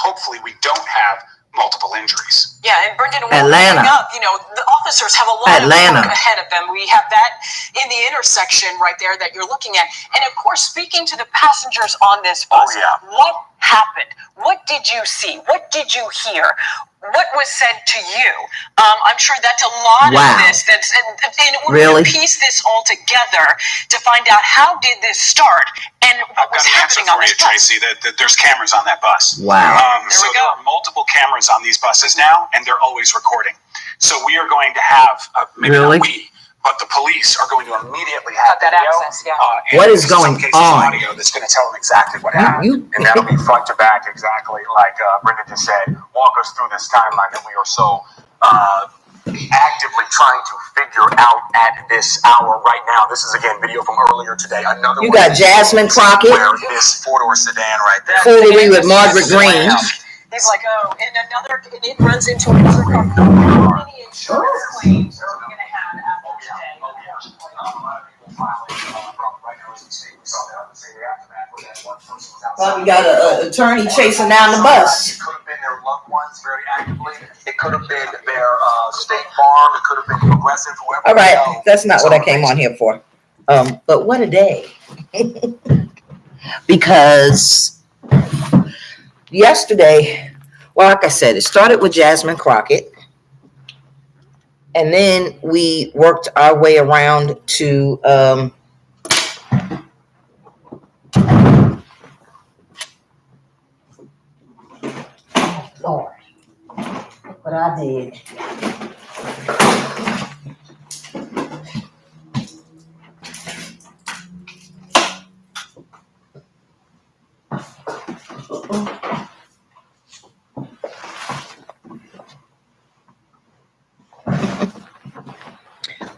hopefully we don't have multiple injuries. Yeah, and Brendan, Atlanta. Up, the officers have a lot of work ahead of them. We have that in the intersection right there that you're looking at. And of course, speaking to the passengers on this bus, what happened? What did you see? What did you hear? What was said to you? I'm sure that's a lot of this. That's in order to piece this all together to find out how did this start and what was happening on this bus. Tracy, that there's cameras on that bus. Wow. So there are multiple cameras on these buses now, and they're always recording. So we are going to have maybe not we, but the police are going to immediately have that access. What is going on? Audio that's going to tell them exactly what happened, and that'll be front to back, exactly like Brendan just said. Walk us through this timeline that we are so actively trying to figure out at this hour right now. This is again video from earlier today. Another you got Jasmine Crockett, where this four-door sedan right there, foolery with Margaret Green. He's like, and it runs into another car. How many insurance claims are we going to have after today? Well, we got an attorney chasing down the bus. It could have been their loved ones very actively. It could have been their State Farm. It could have been Progressive, whoever. All right, that's not what I came on here for. But what a day. Because yesterday, well, like I said, it started with Jasmine Crockett. And then we worked our way around to Lord, what I did.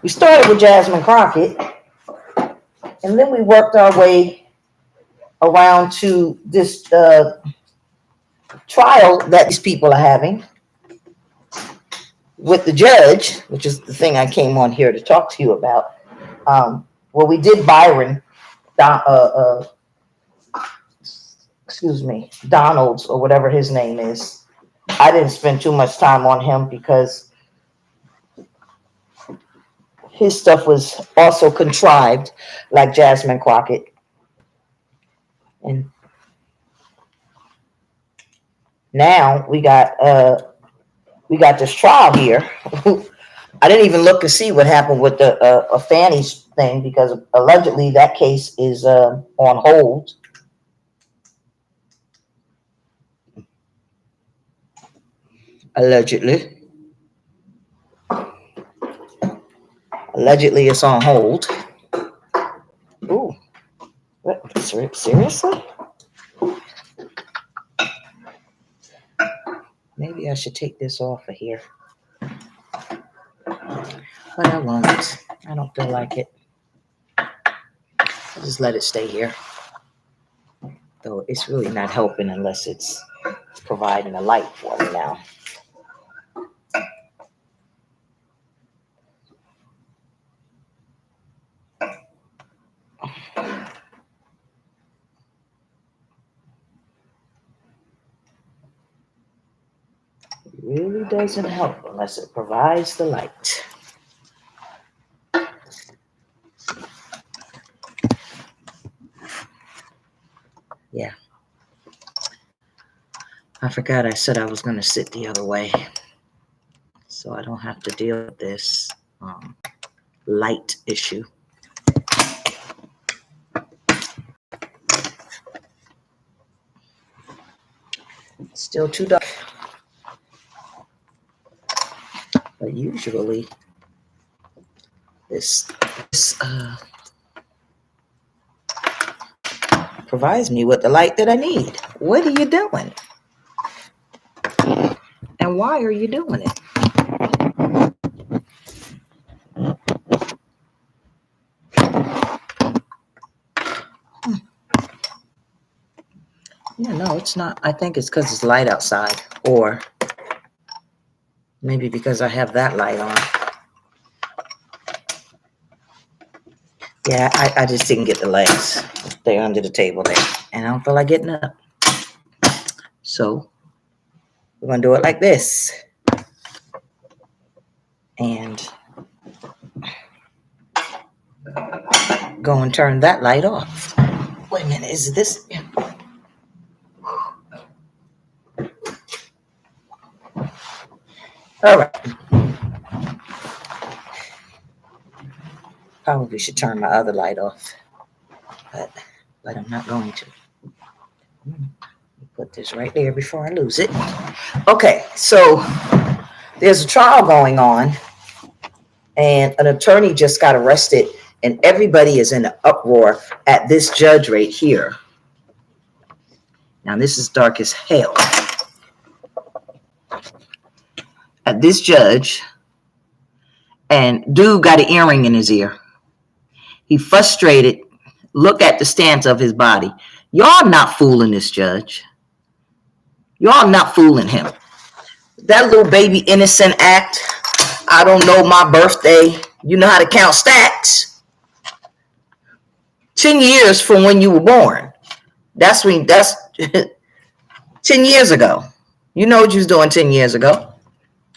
We started with Jasmine Crockett, and then we worked our way around to this trial that these people are having with the judge, which is the thing I came on here to talk to you about. Well, we did Byron, Donalds, or whatever his name is. I didn't spend too much time on him because his stuff was also contrived, like Jasmine Crockett. And now we got this trial here. I didn't even look and see what happened with the Fanny's thing, because allegedly that case is on hold. Allegedly it's on hold. Ooh, what, seriously? Maybe I should take this off of here. But I won't. I don't feel like it. I'll just let it stay here. Though it's really not helping unless it's providing a light for me now. Really doesn't help unless it provides the light. Yeah. I forgot I said I was going to sit the other way, so I don't have to deal with this light issue. Still too dark. But usually this provides me with the light that I need. What are you doing? And why are you doing it? Yeah, no, it's not. I think it's because it's light outside, or maybe because I have that light on. Yeah, I just didn't get the legs. They're under the table there, and I don't feel like getting up. So We're going to do it like this. And go and turn that light off. Wait a minute, is this? All right. Probably should turn my other light off, but I'm not going to. Put this right there before I lose it. Okay, so there's a trial going on, and an attorney just got arrested, and everybody is in an uproar at this judge right here. Now, this is dark as hell. At this judge, and dude got an earring in his ear. He frustrated. Look at the stance of his body. Y'all not fooling this judge. Y'all not fooling him. That little baby innocent act. I don't know my birthday. You know how to count stacks. 10 years from when you were born. That's 10 years ago. You know what you was doing 10 years ago.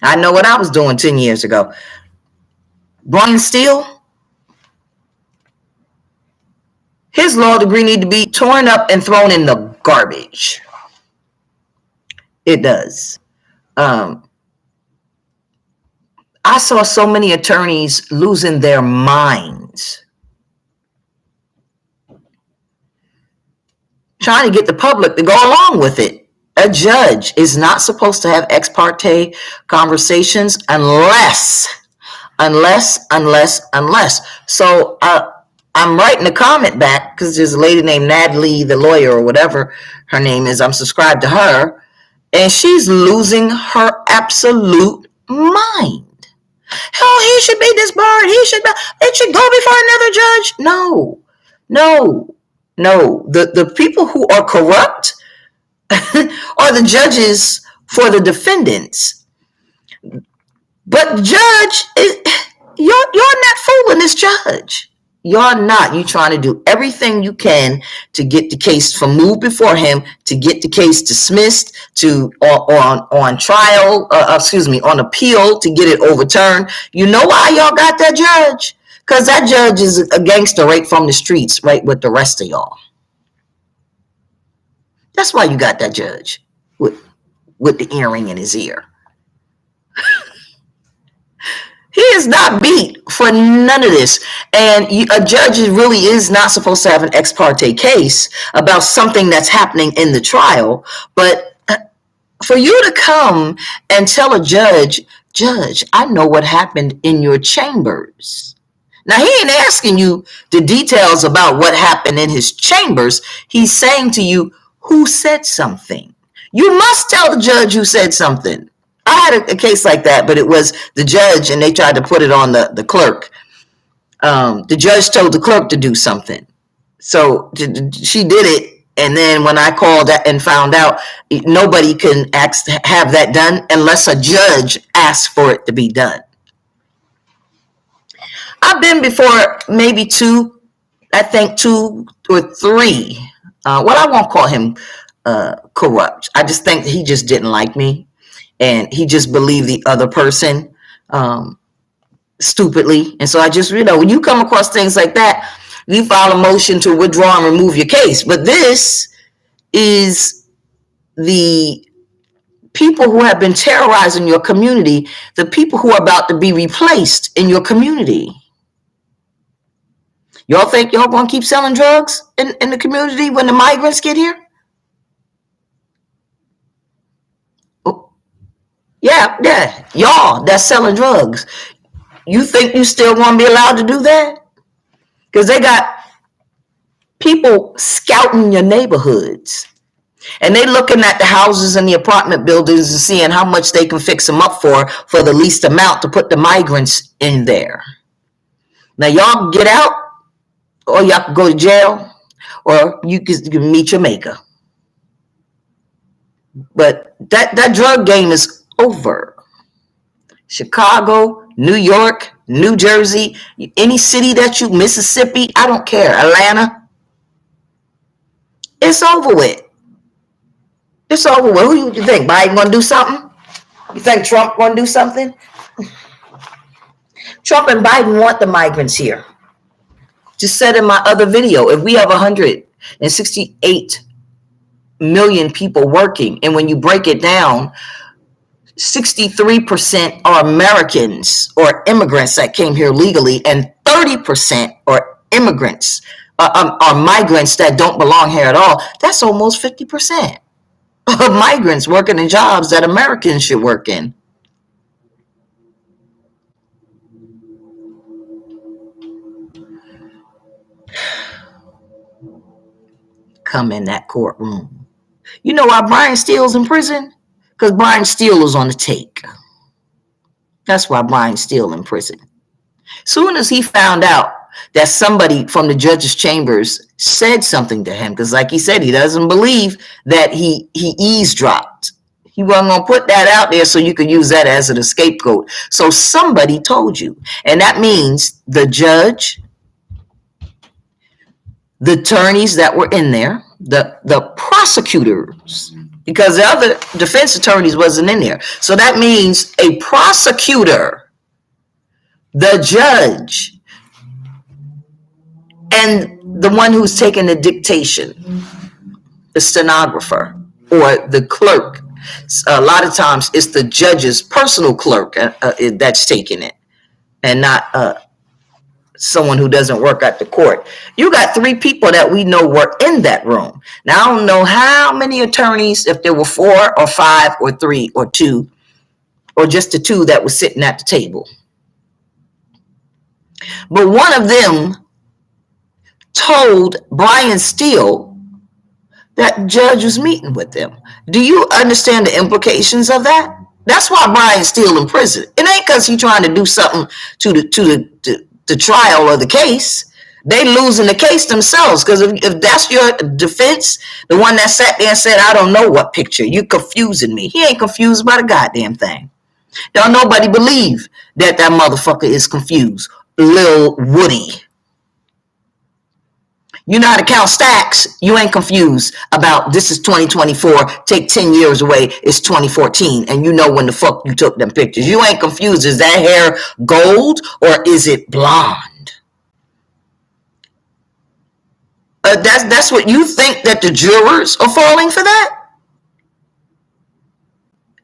I know what I was doing 10 years ago. Brian Steele. His law degree need to be torn up and thrown in the garbage. It does. I saw so many attorneys losing their minds, trying to get the public to go along with it. A judge is not supposed to have ex parte conversations unless. So I'm writing a comment back because there's a lady named Natalie, the lawyer, or whatever her name is. I'm subscribed to her, and she's losing her absolute mind. Oh, he should be disbarred. It should go before another judge. No. The people who are corrupt are the judges for the defendants. But the judge, you're not fooling this judge. You're not. You're trying to do everything you can to get the case from moved before him, to get the case dismissed, on trial, on appeal, to get it overturned. You know why y'all got that judge? Because that judge is a gangster right from the streets, right with the rest of y'all. That's why you got that judge with the earring in his ear. He is not beat for none of this. And a judge really is not supposed to have an ex parte case about something that's happening in the trial. But for you to come and tell a judge, I know what happened in your chambers. Now, he ain't asking you the details about what happened in his chambers. He's saying to you, who said something? You must tell the judge who said something. I had a case like that, but it was the judge, and they tried to put it on the clerk. The judge told the clerk to do something. So she did it, and then when I called and found out, nobody can have that done unless a judge asks for it to be done. I've been before maybe two or three. I won't call him corrupt. I just think he just didn't like me. And he just believed the other person stupidly. And so I just, when you come across things like that, you file a motion to withdraw and remove your case. But this is the people who have been terrorizing your community, the people who are about to be replaced in your community. Y'all think y'all going to keep selling drugs in the community when the migrants get here? Yeah, y'all that's selling drugs. You think you still want to be allowed to do that? Because they got people scouting your neighborhoods. And they looking at the houses and the apartment buildings and seeing how much they can fix them up for the least amount to put the migrants in there. Now, y'all get out, or y'all can go to jail, or you can meet your maker. But that drug game is over. Chicago, New York, New Jersey, any city Mississippi, I don't care, Atlanta, it's over with. It's over with. Who you think? Biden gonna do something? You think Trump gonna do something? Trump and Biden want the migrants here. Just said in my other video, if we have 168 million people working, and when you break it down, 63% are Americans or immigrants that came here legally, and 30% are immigrants, are migrants that don't belong here at all. That's almost 50% of migrants working in jobs that Americans should work in. Come in that courtroom. You know why Brian Steele's in prison? Because Brian Steele was on the take. That's why Brian Steele in prison. Soon as he found out that somebody from the judge's chambers said something to him, because like he said, he doesn't believe that he eavesdropped. He wasn't going to put that out there so you could use that as a scapegoat. So somebody told you. And that means the judge, the attorneys that were in there, the prosecutors, because the other defense attorneys wasn't in there. So that means a prosecutor, the judge, and the one who's taking the dictation, the stenographer or the clerk. A lot of times it's the judge's personal clerk that's taking it, and not someone who doesn't work at the court. You got 3 people that we know were in that room. Now, I don't know how many attorneys, if there were 4 or 5 or 3 or 2, or just the 2 that were sitting at the table. But one of them told Brian Steele that the judge was meeting with them. Do you understand the implications of that? That's why Brian's Steele in prison. It ain't because he's trying to do something to the trial or the case. They losing the case themselves, because if that's your defense, the one that sat there and said, I don't know what picture, you confusing me. He ain't confused by the goddamn thing. Don't nobody believe that motherfucker is confused. Lil Woody. You know how to count stacks. You ain't confused about this is 2024. Take 10 years away. It's 2014. And you know when the fuck you took them pictures. You ain't confused. Is that hair gold or is it blonde? That's what you think that the jurors are falling for that?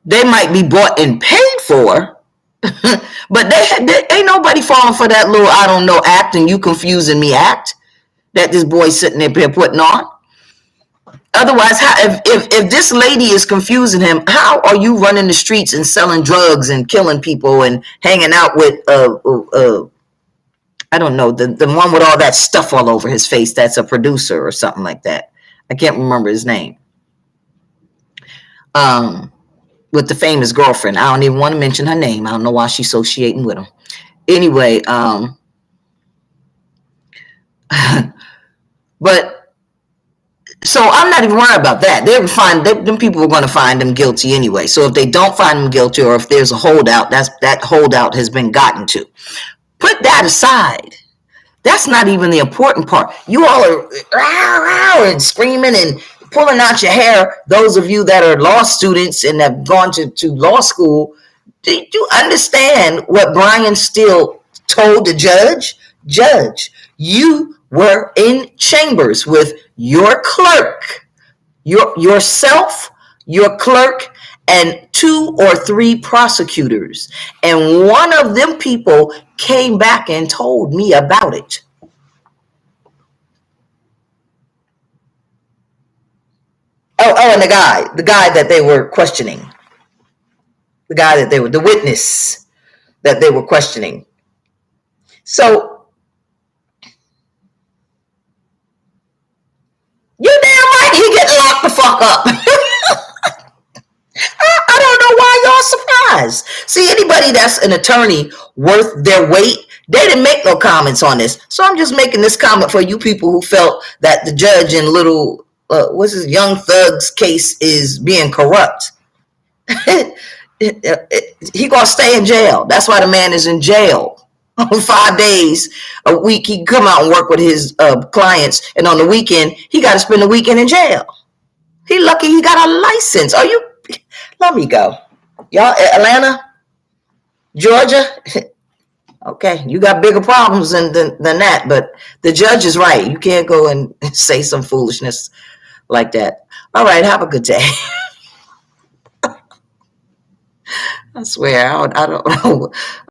They might be bought and paid for, but they ain't nobody falling for that little, I don't know, act and you confusing me act that this boy's sitting there putting on. Otherwise, if this lady is confusing him, how are you running the streets and selling drugs and killing people and hanging out with I don't know, the one with all that stuff all over his face that's a producer or something like that. I can't remember his name. With the famous girlfriend. I don't even want to mention her name. I don't know why she's associating with him. Anyway, but so I'm not even worried about that. Them people are going to find them guilty anyway. So if they don't find them guilty, or if there's a holdout, that holdout has been gotten to. Put that aside. That's not even the important part. You all are rah, and screaming and pulling out your hair. Those of you that are law students and have gone to law school, do you understand what Brian Steele told the judge? Judge, you were in chambers with your clerk, yourself, your clerk, and 2 or 3 prosecutors. And one of them people came back and told me about it. Oh, and the guy that they were questioning, the witness that they were questioning. So, you damn right he get locked the fuck up. I don't know why y'all surprised. See, anybody that's an attorney worth their weight, they didn't make no comments on this. So I'm just making this comment for you people who felt that the judge in little, what's his Young Thug's case is being corrupt. He gonna stay in jail. That's why the man is in jail. 5 days a week, he come out and work with his clients, and on the weekend, he got to spend the weekend in jail. He lucky he got a license. Are you? Let me go. Y'all, Atlanta, Georgia. Okay, you got bigger problems than that. But the judge is right. You can't go and say some foolishness like that. All right, have a good day. I swear, I don't know.